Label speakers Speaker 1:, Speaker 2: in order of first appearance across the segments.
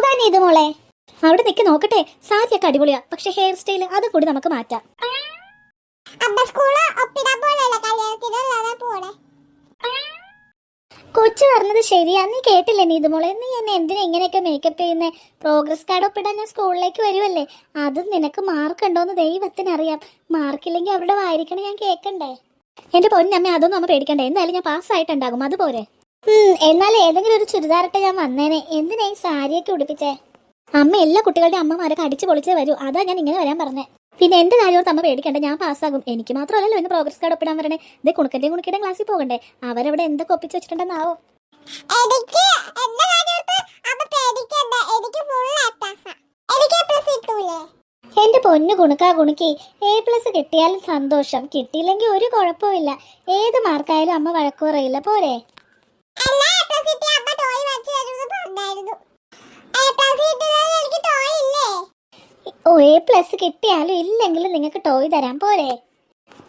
Speaker 1: പോകാൻ ഇത് മോളെ. അവിടെ നിൽക്കി നോക്കട്ടെ. സാരിയൊക്കെ അടിപൊളിയാ, പക്ഷെ ഹെയർ സ്റ്റൈൽ അത് കൂടി നമുക്ക് മാറ്റാം. കൊച്ചു പറഞ്ഞത് ശരിയാ. നീ കേട്ടില്ലേ നീ ഇത് മോളെ? നീ എന്നെ എന്തിനാ ഇങ്ങനെയൊക്കെ മേക്കപ്പ് ചെയ്യുന്നേ? പ്രോഗ്രസ് കാർഡ് ഒപ്പിടാൻ ഞാൻ സ്കൂളിലേക്ക് വരുമല്ലേ. അത് നിനക്ക് മാർക്ക് ഉണ്ടോന്ന് ദൈവത്തിനറിയാം. മാർക്കില്ലെങ്കിൽ അവിടെ വായിരിക്കണം ഞാൻ കേൾക്കണ്ടേ? എന്റെ പൊന്നമ്മ, അതൊന്നും അമ്മ പേടിക്കണ്ടേ. എന്തായാലും ഞാൻ പാസ്സായിട്ടുണ്ടാകും, അതുപോലെ. എന്നാൽ ഏതെങ്കിലും ഒരു ചുരിദാറിട്ട് ഞാൻ വന്നേനെ. എന്തിനാ ഈ സാരിയൊക്കെ ഉടുപ്പിച്ചേ? അമ്മ എല്ലാ കുട്ടികളുടെയും അമ്മമാരൊക്കെ അടിച്ചു പൊളിച്ചേ വരൂ. അതാ ഞാൻ ഇങ്ങനെ വരാൻ പറഞ്ഞേ. പിന്നെ എന്റെ കാര്യോർത്ത് അമ്മ പേടിക്കണ്ട, ഞാൻ പാസ്സാകും. എനിക്ക് മാത്രമല്ലല്ലോ ഇന്ന് പ്രോഗ്രസ് കാർഡ് ഒപ്പിടാൻ വരണേ. ഇത് കുണുക്കന്റെ ക്ലാസ്സിൽ പോകണ്ടേ? അവരവിടെ എന്തൊക്കെ ഒപ്പിച്ച് വെച്ചിട്ടുണ്ടെന്നാവോ? എന്റെ പൊന്നു കുണുക്കി, A+ കിട്ടിയാലും സന്തോഷം, കിട്ടിയില്ലെങ്കിൽ ഒരു കുഴപ്പമില്ല. ഏത് മാർക്കായാലും അമ്മ വഴക്കു പറയില്ല, പോരെ? A+ കിട്ടിയാലും ഇല്ലെങ്കിലും നിങ്ങൾക്ക് ടോയ് തരാം, പോരെ?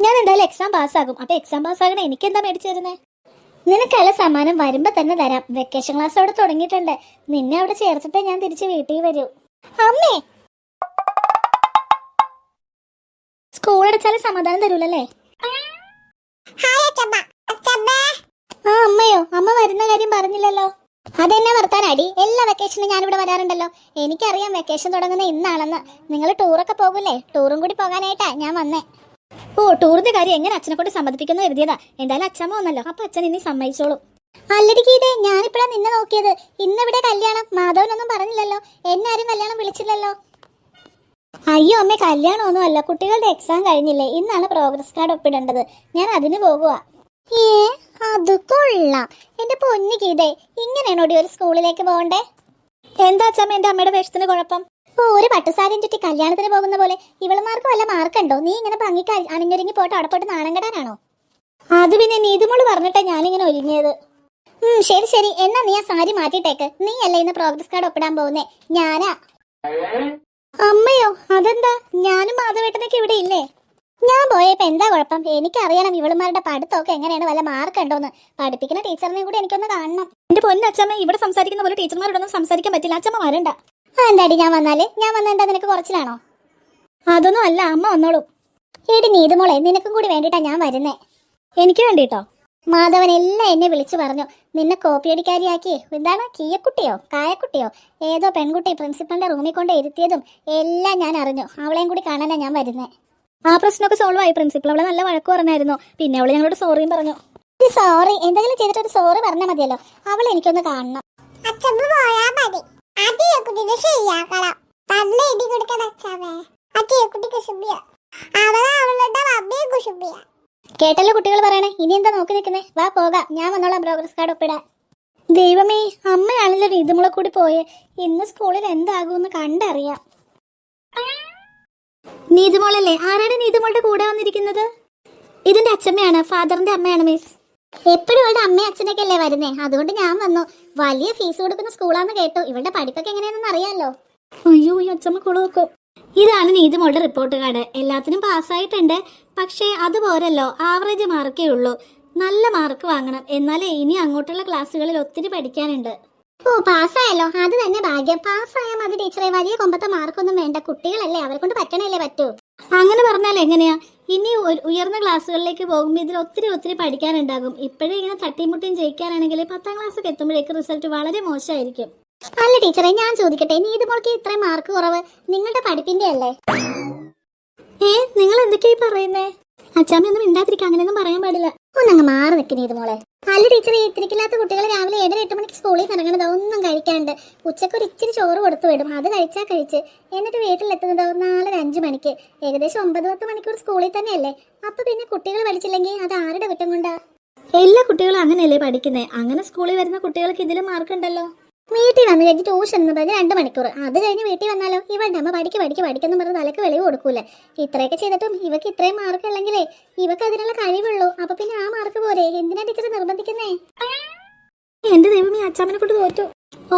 Speaker 1: ഞാൻ എന്തായാലും എക്സാം പാസ്സാകും. അപ്പൊ എക്സാം പാസ്സാകണേ എനിക്കെന്താ മേടിച്ചു തരുന്നേ? നിനക്കല്ല സമ്മാനം വരുമ്പോ തന്നെ തരാം. വെക്കേഷൻ ക്ലാസ് അവിടെ തുടങ്ങിയിട്ടുണ്ട്. നിന്നെ അവിടെ ചേർത്തിട്ടേ ഞാൻ തിരിച്ച് വീട്ടിൽ വരൂ. അമ്മേ, സ്കൂൾ അടച്ചാലും സമാധാനം തരൂലല്ലേ? ആ അമ്മയോ? അമ്മ വരുന്ന കാര്യം പറഞ്ഞില്ലല്ലോ. അതെന്നെ വർത്താനടി. എല്ലാ വെക്കേഷനും ഞാനിവിടെ വരാറുണ്ടല്ലോ. എനിക്കറിയാം വെക്കേഷൻ തുടങ്ങുന്ന ഇന്നാണെന്ന്. നിങ്ങൾ ടൂറൊക്കെ പോകൂലേ? ടൂറും കൂടി പോകാനായിട്ടാ ഞാൻ വന്നേ. ഓ, ടൂറിന്റെ കാര്യം എങ്ങനെ അച്ഛനെ കൊണ്ട് സമ്മതിപ്പിക്കുന്നു കരുതിയതാ. എന്തായാലും അച്ഛമ്മ വന്നല്ലോ, അപ്പൊ അച്ഛൻ ഇനി സമ്മതിച്ചോളും. അല്ലടി ഗീതേ, ഞാനിപ്പഴാ നിന്നെ നോക്കിയത്. ഇന്നിവിടെ കല്യാണം. മാധവനൊന്നും പറഞ്ഞില്ലല്ലോ. എന്നെ ആരും കല്യാണം വിളിച്ചില്ലല്ലോ. അയ്യോ അമ്മേ, കല്യാണമൊന്നും അല്ല. കുട്ടികളുടെ എക്സാം കഴിഞ്ഞില്ലേ? ഇന്നാണ് പ്രോഗ്രസ് കാർഡ് ഒപ്പിടേണ്ടത്. ഞാൻ അതിന് പോകുക. അത് കൊള്ളാം. എന്റെ പൊന്നു ഗീതേ, ഇങ്ങനെയാണോടി ഒരു സ്കൂളിലേക്ക് പോകണ്ടേ? എന്താ അച്ഛമ്മ എന്റെ അമ്മയുടെ വേഷത്തിന് കുഴപ്പം? ഓ, ഒരു പട്ടുസാരിയും ചുറ്റി കല്യാണത്തിന് പോകുന്ന പോലെ. ഇവളുമാർക്ക് വല്ല മാർക്കുണ്ടോ? നീ ഇങ്ങനെ ഭംഗിക്ക് അണിഞ്ഞൊരുങ്ങി പോയിട്ട് അവിടെ പോയിട്ട് നാണം കെടാനാണോ? അത് പിന്നെ നീതുമോള് പറഞ്ഞിട്ടാ ഞാനിങ്ങനെ ഒരുങ്ങിയത്. ശരി ശരി, എന്നാ നീ ആ സാരി മാറ്റിട്ടേക്ക്. നീ അല്ലേ ഇന്ന് പ്രോഗ്രസ് കാർഡ് ഒപ്പിടാൻ പോകുന്നേ? ഞാനാ. അമ്മയോ? അതെന്താ? ഞാനും മാധവേട്ടനൊക്കെ ഇവിടെ ഇല്ലേ? ഞാൻ പോയപ്പോ എന്താ കുഴപ്പം? എനിക്കറിയണം ഇവളുമാരുടെ പഠിത്തമൊക്കെ എങ്ങനെയാണ്, വല്ല മാർക്ക് ഉണ്ടോന്ന്. പഠിപ്പിക്കുന്ന ടീച്ചറിനെയും കൂടി എനിക്കൊന്ന് കാണണം. എന്റെ പൊന്നച്ഛമ്മ, ഇവിടെ സംസാരിക്കുന്ന പോലെ ടീച്ചർമാരോടൊന്നും സംസാരിക്കാൻ പറ്റില്ല. അച്ഛമ്മ വരണ്ട. എന്താടി ഞാൻ വന്നാല്? ഞാൻ വന്ന എന്താ നിനക്ക് കുറച്ചിലാണോ? അതൊന്നും അല്ല, അമ്മ വന്നോളൂ. ഏടി നീതുമോളെ, നിനക്കും കൂടി വേണ്ടിട്ടാ ഞാൻ വരുന്നേ. എനിക്ക് വേണ്ടിട്ടോ? മാധവൻ എല്ലാം എന്നെ വിളിച്ചു പറഞ്ഞു. നിന്നെ കോപ്പിയടിക്കാരിയാക്കി. എന്താണ്, കീയക്കുട്ടിയോ കായക്കുട്ടിയോ ഏതോ പെൺകുട്ടി പ്രിൻസിപ്പളിന്റെ റൂമിൽ കൊണ്ട് ഇരുത്തിയതും എല്ലാം ഞാൻ അറിഞ്ഞു. അവളെയും കൂടി കാണാനാ ഞാൻ വരുന്നേ. ആ പ്രശ്നമൊക്കെ സോൾവ് ആയി. പ്രിൻസിപ്പൾ അവളെ നല്ല വഴക്ക് പറഞ്ഞായിരുന്നു. പിന്നെ അവള് ഞങ്ങളോട് സോറിയും പറഞ്ഞു. സോറി എന്തെങ്കിലും ചെയ്തിട്ട് ഒരു സോറി പറഞ്ഞാൽ മതിയല്ലോ. അവളെ എനിക്കൊന്ന് കാണണം. കേട്ടല്ലോ കുട്ടികൾ പറയണേ. ഇനി എന്താ നോക്കി നിൽക്കുന്നേ? വാ പോകാം, ഞാൻ വന്നോളാം പ്രോഗ്രസ് കാർഡ് ഒപ്പിടാൻ. ദൈവമേ, അമ്മയാണല്ലോ നീതുമോളെ കൂടി പോയേ. ഇന്ന് സ്കൂളിൽ എന്താകുമെന്ന് കണ്ടറിയാം. നീതുമോളല്ലേ? ആരാണ് നീതുമോളുടെ കൂടെ വന്നിരിക്കുന്നത്? ഇതിന്റെ അച്ഛമ്മയാണ്, ഫാദറിന്റെ അമ്മയാണ് മിസ്. എപ്പോഴും ഇവളുടെ അമ്മയും അച്ഛനൊക്കെ അല്ലേ വരുന്നേ, അതുകൊണ്ട് ഞാൻ വന്നു. വലിയ ഫീസ് കൊടുക്കുന്ന സ്കൂളാന്ന് കേട്ടു. ഇവളുടെ പഠിപ്പൊക്കെ എങ്ങനെയാണെന്ന് അറിയാലോ. അയ്യോ, ഈ അച്ഛമ്മ കുളമൊക്കെ. ഇതാണ് നീതുമോളുടെ റിപ്പോർട്ട് കാർഡ്. എല്ലാത്തിനും പാസ്സായിട്ടുണ്ട്. പക്ഷേ അതുപോരല്ലോ, ആവറേജ് മാർക്കേ ഉള്ളൂ. നല്ല മാർക്ക് വാങ്ങണം, എന്നാലേ ഇനി അങ്ങോട്ടുള്ള ക്ലാസ്സുകളിൽ ഒത്തിരി പഠിക്കാനുണ്ട്. ഓ, പാസ്സായല്ലോ, അത് തന്നെ ഭാഗ്യം. പാസ്സായാൽ മതി ടീച്ചറെ. വലിയ കൊമ്പത്തെ മാർക്കൊന്നും വേണ്ട. കുട്ടികളല്ലേ, അവരെ കൊണ്ട് പറ്റണല്ലേ പറ്റൂ. അങ്ങനെ പറഞ്ഞാൽ എങ്ങനെയാ? ഇനി ഉയർന്ന ക്ലാസ്സുകളിലേക്ക് പോകുമ്പോൾ ഇതിൽ ഒത്തിരി പഠിക്കാനുണ്ടാകും. ഇപ്പോഴേ ഇങ്ങനെ തട്ടിമുട്ടിയും ജയിക്കാനാണെങ്കിൽ 10ാം ക്ലാസ്സൊക്കെ എത്തുമ്പോഴേക്ക് റിസൾട്ട് വളരെ മോശമായിരിക്കും. അല്ല ടീച്ചറെ, ഞാൻ ചോദിക്കട്ടെ, നീതുമോൾക്ക് ഇത്രയും മാർക്ക് കുറവ് നിങ്ങളുടെ പഠിപ്പിന്റെ അല്ലേ? നിങ്ങൾ എന്തൊക്കെയായി പറയുന്നേ? അച്ഛാമ്മയൊന്നും മിണ്ടാതിരിക്കുക, അങ്ങനെയൊന്നും പറയാൻ പാടില്ല. ഒന്നങ്ങ് മാറി നിൽക്കുന്ന ഇതുമോളെ. അല്ല ടീച്ചറെ, ഇത്തിരിക്കില്ലാത്ത കുട്ടികൾ രാവിലെ 7-8 മണിക്ക് സ്കൂളിൽ ഇറങ്ങണത് ഒന്നും കഴിക്കാണ്ട്. ഉച്ചക്ക് ഒരു ഇച്ചിരി ചോറ് കൊടുത്തു വിടും, അത് കഴിച്ച് എന്നിട്ട് വീട്ടിലെത്തുന്നത് 4-5 മണിക്ക്. ഏകദേശം 9-10 മണിക്കൂർ സ്കൂളിൽ തന്നെയല്ലേ. അപ്പൊ പിന്നെ കുട്ടികൾ പഠിച്ചില്ലെങ്കിൽ അത് ആരുടെ കുറ്റം കൊണ്ടാ? എല്ലാ കുട്ടികളും അങ്ങനെയല്ലേ പഠിക്കുന്നേ. അങ്ങനെ സ്കൂളിൽ വരുന്ന കുട്ടികൾക്ക് ഇതിലും മാർക്ക് ഉണ്ടല്ലോ. വീട്ടിൽ വന്നു കഴിഞ്ഞ് ട്യൂഷൻ എന്ന് പറഞ്ഞ് 2 മണിക്കൂർ, അത് കഴിഞ്ഞ് വീട്ടിൽ വന്നാലോ ഇവളുടെ അമ്മ പഠിക്കെന്ന് പറഞ്ഞ് തലക്ക് വെളിവ് കൊടുക്കൂല. ഇത്രയൊക്കെ ചെയ്തിട്ടും ഇവക്ക് ഇത്രയും മാർക്ക് ഉള്ളെങ്കിലേ ഇവക്ക് അതിനുള്ള കഴിവുള്ളൂ. അപ്പൊ പിന്നെ ആ മാർക്ക് പോരെ, എന്തിനാ ടീച്ചർ നിർബന്ധിക്കുന്നേ? എന്റെ ദൈവം, ഈ അച്ഛമ്മനെ കൊണ്ട് തോറ്റു.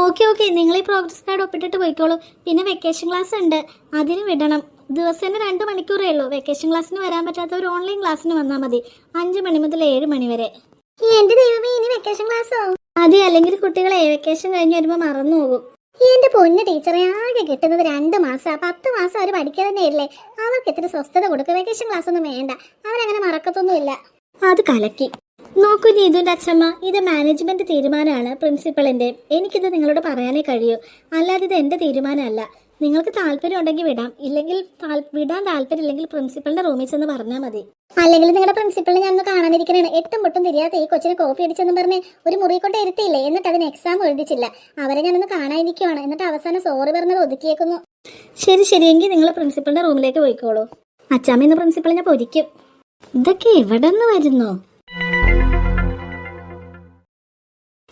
Speaker 1: ഓക്കെ, നിങ്ങൾ ഈ പ്രോഗ്രസ് കാർഡ് ഒപ്പിട്ടിട്ട് പോയിക്കോളൂ. പിന്നെ വെക്കേഷൻ ക്ലാസ് ഉണ്ട്, അതിന് വിടണം. ദിവസേന 2 മണിക്കൂറേ ഉള്ളൂ. വെക്കേഷൻ ക്ലാസ്സിന് വരാൻ പറ്റാത്തവർ ഓൺലൈൻ ക്ലാസ്സിന് വന്നാൽ മതി. 5 മണി മുതൽ 7 മണി വരെ. എന്റെ ദൈവമേ, ഇനി വെക്കേഷൻ ക്ലാസ്സോ? അതെ, അല്ലെങ്കിൽ കുട്ടികളെ വെക്കേഷൻ കഴിഞ്ഞ് വരുമ്പോൾ മറന്നു പോകും. എന്റെ പൊന്ന് ടീച്ചറെ, ആകെ കിട്ടുന്നത് 2 മാസം, 10 മാസം അവർ പഠിക്കുക തന്നെയല്ലേ. അവർക്ക് ഇത്തിരി സ്വസ്ഥത കൊടുക്കും. വെക്കേഷൻ ക്ലാസ് ഒന്നും വേണ്ട, അവരങ്ങനെ മറക്കത്തൊന്നുമില്ല. അത് കലക്കി. നോക്കൂ നീതുന്റെ അച്ഛമ്മ, ഇത് മാനേജ്മെന്റ് തീരുമാനമാണ്, പ്രിൻസിപ്പളിന്റെ. എനിക്കിത് നിങ്ങളോട് പറയാനേ കഴിയൂ, അല്ലാതെ ഇത് എന്റെ തീരുമാനമല്ല. നിങ്ങൾക്ക് താല്പര്യം ഉണ്ടെങ്കിൽ വിടാം, ഇല്ലെങ്കിൽ വിടാൻ താല്പര്യം ഇല്ലെങ്കിൽ പ്രിൻസിപ്പളിന്റെ റൂമിൽ ചെന്ന് പറഞ്ഞാൽ മതി. അല്ലെങ്കിൽ നിങ്ങളുടെ പ്രിൻസിപ്പളിനെ ഞാൻ ഒന്ന് കാണാനിരിക്കണേ. എട്ടും പൊട്ടും തിരിയാത്ത ഈ കൊച്ചിനെ കോപ്പി അടിച്ചെന്ന് പറഞ്ഞ് ഒരു മുറി കൊണ്ട് ഇരുത്തിയില്ലേ, എന്നിട്ട് അതിന് എക്സാം എഴുതിച്ചില്ല. അവരെ ഞാനൊന്ന് കാണാനിരിക്കുവാണ്, എന്നിട്ട് അവസാനം സോറി പറഞ്ഞത് ഒതുക്കിയേക്കുന്നു. ശരി ശരി, എങ്കിൽ നിങ്ങൾ പ്രിൻസിപ്പളിന്റെ റൂമിലേക്ക് പോയിക്കോളൂ. അച്ചാമ്മ ഇന്ന് പ്രിൻസിപ്പളിനെ പൊരിക്കും. ഇതൊക്കെ എവിടെ നിന്ന് വരുന്നു?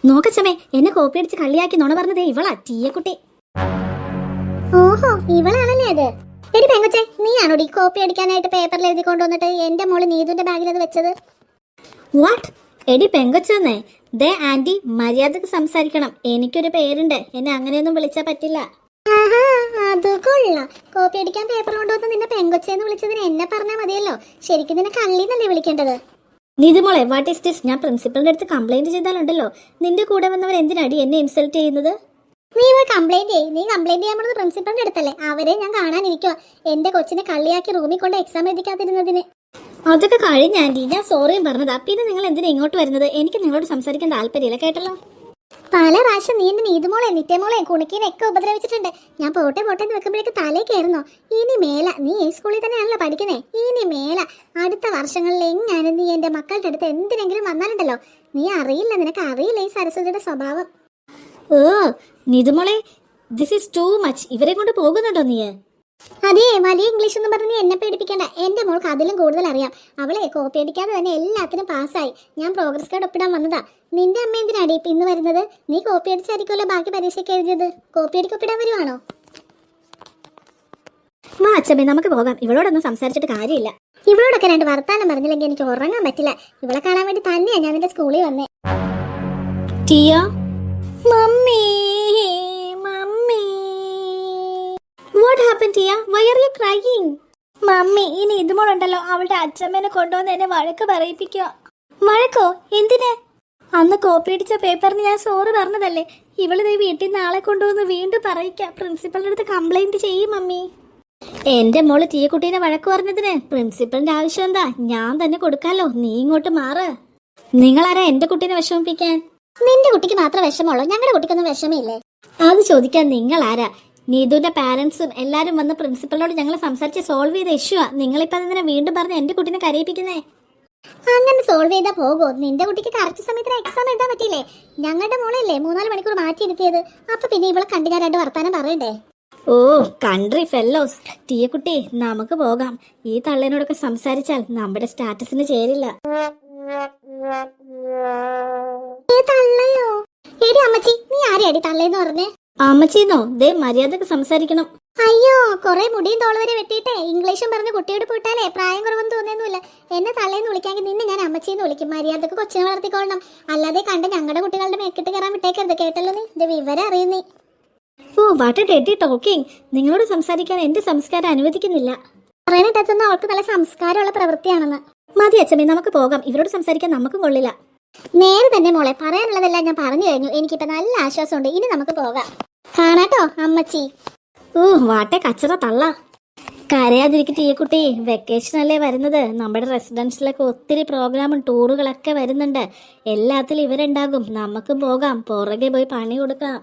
Speaker 1: നോക്കച്ചമ്മേ, എന്നെ കോപ്പി അടിച്ച് കളിയാക്കി നുണ പറഞ്ഞതേ ഇവളാ, ടീയക്കുട്ടി. ഓഹോ, ഇവളാണല്ലേ അത്. എടി പെങ്കൊച്ചേ, നീയാണോ ഈ കോപ്പി അടിക്കാനായിട്ട് പേപ്പറിൽ എഴുതി കൊണ്ടുവന്നിട്ട് എന്റെ മോള് നീതുന്റെ ബാഗിൽ അത് വെച്ചത്? വാട്ട്? എടി പെങ്കൊച്ചെന്നേ, ദേ ആന്റി, മര്യാദക്ക് സംസാരിക്കണം. എനിക്കൊരു പേരുണ്ട്, എന്നെ അങ്ങനെയൊന്നും വിളിച്ചാ പറ്റില്ല. അത് കൊള്ളാം. കോപ്പി അടിക്കാൻ പേപ്പർ കൊണ്ടുവന്ന് നിന്നെ പെങ്കൊച്ചേന്ന് വിളിച്ചതിന് എന്നെ പറഞ്ഞാൽ മതിയല്ലോ. ശരിക്കും നിന്നെ കള്ളിന്നല്ലേ വിളിക്കേണ്ടത്? നീതുമോളെ, വാട്ട് ഈസ് ദിസ്? ഞാൻ പ്രിൻസിപ്പലിന്റെ അടുത്ത് കംപ്ലൈന്റ് ചെയ്താലുണ്ടല്ലോ, നിന്റെ കൂടെ വന്നവർ എന്തിനാടി എന്നെ ഇൻസൾട്ട് ചെയ്യുന്നത്? നീ കംപ്ലൈന്റ് ചെയ്യ്. നീ കംപ്ലൈന്റ് ചെയ്യാൻ പോകുന്നത് പ്രിൻസിപ്പലിന്റെ അടുത്തല്ലേ? അവരെ ഞാൻ കാണാനിരിക്കുക, എന്റെ കൊച്ചിനെ കള്ളിയാക്കി റൂമിൽ കൊണ്ട് എക്സാം എഴുതിക്കാതിരുന്നതിന്. അതൊക്കെ കഴിഞ്ഞ ആന്റി, ഞാൻ സോറിയും പറഞ്ഞതാ. പിന്നെ നിങ്ങൾ എന്തിനാ ഇങ്ങോട്ട് വരുന്നത്? എനിക്ക് നിങ്ങളോട് സംസാരിക്കാൻ താല്പര്യമില്ല, കേട്ടല്ലോ. പല പ്രാവശ്യം നീ എന്റെ നീതുമോളെ നിത്യമോളെ കുണിക്കീനൊക്കെ ഉപദ്രവിച്ചിട്ടുണ്ട്. ഞാൻ പോട്ടെ എന്ന് വെക്കുമ്പോഴേക്ക് തലേ കയറുന്നോ? ഇനി മേല, നീ ഈ സ്കൂളിൽ തന്നെയാണല്ലോ പഠിക്കുന്നേ, ഇനി മേല അടുത്ത വർഷങ്ങളിൽ എങ്ങാനും നീ എന്റെ മക്കളുടെ അടുത്ത് എന്തിനെങ്കിലും വന്നാലുണ്ടല്ലോ, നീ അറിയില്ല, നിനക്ക് അറിയില്ല ഈ സരസ്വതിയുടെ സ്വഭാവം. ഓ നീതുമോളെ, ദിസ് ഈസ് ടു മച്ച്. ഇവരെ കൊണ്ട് പോകുന്നുണ്ടോ നീ? അതെ, വലിയ ഇംഗ്ലീഷ് ഒന്നും പറഞ്ഞ് എന്നെ പേടിപ്പിക്കണ്ട. എന്റെ മോൾക്ക് അതിലും കൂടുതൽ അറിയാം. അവളെ കോപ്പി അടിക്കാതെ തന്നെ എല്ലാത്തിനും പാസ്സായി. ഞാൻ പ്രോഗ്രസ് കാർഡ് ഒപ്പിടാൻ വന്നതാ. നിന്റെ അമ്മ എന്തിനാടി ഇപ്പൊ ഇന്ന് വരുന്നത്? നീ കോപ്പി അടിച്ചായിരിക്കുമല്ലോ ബാക്കി പരീക്ഷയ്ക്ക് എഴുതിയത്. കോപ്പി അടിക്കൊപ്പിടാൻ വരുവാണോ? വാ അച്ഛമ്മേ, നമുക്ക് പോകാം. ഇവളോടൊന്നും സംസാരിച്ചിട്ട് കാര്യമില്ല. ഇവളോടൊക്കെ 2 വർത്താനം പറഞ്ഞില്ലെങ്കിൽ എനിക്ക് ഉറങ്ങാൻ പറ്റില്ല. ഇവളെ കാണാൻ വേണ്ടി തന്നെയാ ഞാൻ നിന്റെ സ്കൂളിൽ വന്നേ. Tia, mummy, mummy. What happened, Tia? Why are you crying? Mummy, ഇനി ഇതുമോളുണ്ടല്ലോ, അവളുടെ അച്ഛമ്മേനെ കൊണ്ടുവന്ന് എന്നെ വഴക്ക് പറയിപ്പിക്കുക. വഴക്കോ? എന്തിന്? അന്ന് കോപ്പി അടിച്ച പേപ്പറിന് ഞാൻ സോറി പറഞ്ഞതല്ലേ. ഇവളിത് വീട്ടിൽ നിന്ന് ആളെ കൊണ്ടുവന്ന് വീണ്ടും പറയിക്കാം. പ്രിൻസിപ്പലിന്റെ അടുത്ത് കംപ്ലൈന്റ് ചെയ്യും മമ്മി. എന്റെ മോള് ടീയക്കുട്ടീനെ വഴക്ക് പറഞ്ഞതിന് പ്രിൻസിപ്പലിന്റെ ആവശ്യം എന്താ? ഞാൻ തന്നെ കൊടുക്കാലോ. നീ ഇങ്ങോട്ട് മാറ്. നിങ്ങളാരാ എന്റെ കുട്ടീനെ വിഷമിപ്പിക്കാൻ? നിന്റെ കുട്ടിക്ക് മാത്രം വിഷമമുള്ളൂ, ഞങ്ങളുടെ കുട്ടിക്കൊന്നും വിഷമില്ലേ? അത് ചോദിക്കാൻ നിങ്ങൾ ആരാ? നീതുവിന്റെ പാരന്റ്സും എല്ലാരും വന്ന് പ്രിൻസിപ്പലിനോട് ഞങ്ങൾ സംസാരിച്ച് സോൾവ് ചെയ്ത ഇഷ്യൂവാ. നിങ്ങളിപ്പോ അതിനെ വീണ്ടും പറഞ്ഞ് എന്റെ കുട്ടീനെ കരയിപ്പിക്കുന്നേ. അങ്ങനെ സോൾവ് ചെയ്താ പോകോ? നിന്റെ കുട്ടിക്ക് കറക്റ്റ് സമയത്തിന് എക്സാം എഴുതാൻ പറ്റിയില്ലേ? ഞങ്ങളുടെ മോളല്ലേ 3-4 മണിക്കൂർ മാറ്റിയിരുത്തിയത്. അപ്പൊ പിന്നെ ഇവളെ കണ്ടു ഞാൻ 2 വർത്താനം പറയണ്ടേ? ഓ കൺട്രി ഫെല്ലോസ്. ടീയക്കുട്ടി, നമുക്ക് പോകാം. ഈ തള്ളേനോടൊക്കെ സംസാരിച്ചാൽ നമ്മുടെ സ്റ്റാറ്റസിന് ചേരില്ല. തള്ളയോ? എടി അമ്മച്ചി, നീ ആരെയാടി തള്ളേന്ന് പറഞ്ഞേ? അമ്മച്ചീന്നോ? ദേ മര്യാദക്ക് സംസാരിക്കണം. അയ്യോ, കൊറേ മുടിയും തോള് വരെ വെട്ടിയിട്ടേ ഇംഗ്ലീഷും പറഞ്ഞ് കുട്ടിയോട് പോയിട്ടാലേ പ്രായം കുറവൊന്നും തോന്നിയൊന്നുമില്ല. എന്നെ തള്ളേന്ന് വിളിക്കാമെങ്കിൽ നിന്നെ ഞാൻ അമ്മച്ചീന്ന് വിളിക്കും. മര്യാദക്ക് കൊച്ചിനെ വളർത്തിക്കൊള്ളണം, അല്ലാതെ കണ്ട് ഞങ്ങളുടെ കുട്ടികളുടെ മേക്കിട്ട് കയറാൻ വിട്ടേക്കരുത്, കേട്ടല്ലോ? നീ എന്റെ വിവരം അറിയുന്നേ. Oh what a daddy talking. നിങ്ങളോട് സംസാരിക്കാൻ എന്റെ സംസ്കാരം അനുവദിക്കുന്നില്ല. പറയാനിട്ടെത്തുന്ന അവൾക്ക് നല്ല സംസ്കാരമുള്ള പ്രവൃത്തിയാണെന്ന്. മതി അച്ഛമ്മേ, നമുക്ക് പോകാം. ഇവരോട് സംസാരിക്കാൻ നമുക്കും കൊള്ളില്ല. നേരെ തന്നെ മോളെ, പറയാനുള്ളതെല്ലാം ഞാൻ പറഞ്ഞു കഴിഞ്ഞു. എനിക്കിപ്പോ നല്ല ആശ്വാസമുണ്ട്. ഇനി നമുക്ക് പോകാം. കാണാട്ടോ അമ്മച്ചി. ഓ വാട്ടെ കച്ചറ തള്ള. കരയാതിരിക്കും ടീയക്കുട്ടി, വെക്കേഷൻ അല്ലേ വരുന്നത്. നമ്മുടെ റെസിഡൻസിലൊക്കെ ഒത്തിരി പ്രോഗ്രാമും ടൂറുകളൊക്കെ വരുന്നുണ്ട്. എല്ലാത്തിലും ഇവരുണ്ടാകും. നമുക്കും പോകാം, പുറകെ പോയി പണി കൊടുക്കാം.